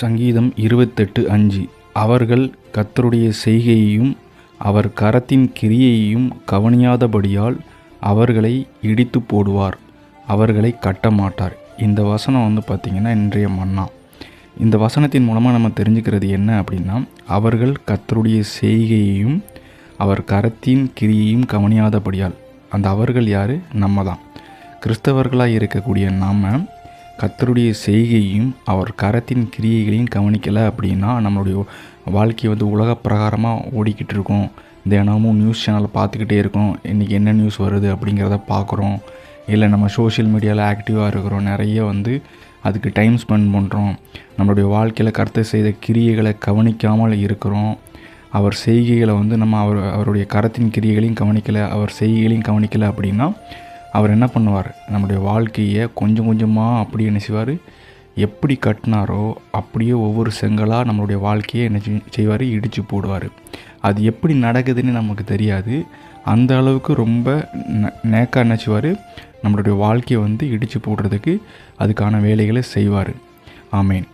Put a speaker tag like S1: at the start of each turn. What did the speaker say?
S1: சங்கீதம் 28:5 அவர்கள் கர்த்தருடைய செய்கையையும் அவர் கரத்தின் கிரியையையும் கவனியாதபடியால் அவர்களை இடித்து போடுவார், அவர்களை கட்டமாட்டார். இந்த வசனம் பார்த்திங்கன்னா இன்றைய மன்னா. இந்த வசனத்தின் மூலமாக நம்ம தெரிஞ்சுக்கிறது என்ன அப்படின்னா, அவர்கள் கர்த்தருடைய செய்கையையும் அவர் கரத்தின் கிரியையும் கவனியாதபடியால். அந்த அவர்கள் யார்? நம்ம தான். கிறிஸ்தவர்களாக இருக்கக்கூடிய நாம் கர்த்தருடைய செய்கையும் அவர் கரத்தின் கிரியைகளையும் கவனிக்கலை அப்படின்னா நம்மளுடைய வாழ்க்கை உலக பிரகாரமாக ஓடிக்கிட்டு இருக்கோம். தினமும் நியூஸ் சேனலை பார்த்துக்கிட்டே இருக்கோம், இன்றைக்கி என்ன நியூஸ் வருது அப்படிங்கிறத பார்க்குறோம். இல்லை நம்ம சோஷியல் மீடியாவில் ஆக்டிவாக இருக்கிறோம், நிறைய அதுக்கு டைம் ஸ்பெண்ட் பண்ணுறோம். நம்மளுடைய வாழ்க்கையில் கர்த்தர் செய்த கிரியைகளை கவனிக்காமல் இருக்கிறோம். அவர் செய்கைகளை நம்ம அவருடைய கரத்தின் கிரியைகளையும் கவனிக்கலை, அவர் செய்கைகளையும் கவனிக்கலை அப்படின்னா அவர் என்ன பண்ணுவார்? நம்முடைய வாழ்க்கையை கொஞ்சம் கொஞ்சமாக அப்படி என்ன செய்வார்? எப்படி கட்டினாரோ அப்படியே ஒவ்வொரு செங்கலாக நம்மளுடைய வாழ்க்கையை என்ன செய்வார்? இடித்து போடுவார். அது எப்படி நடக்குதுன்னு நமக்கு தெரியாது. அந்த அளவுக்கு ரொம்ப நேக்காக என்ன செய்வார்? நம்மளுடைய வாழ்க்கையை இடித்து போடுறதுக்கு அதுக்கான வேலைகளை செய்வார். ஆமேன்.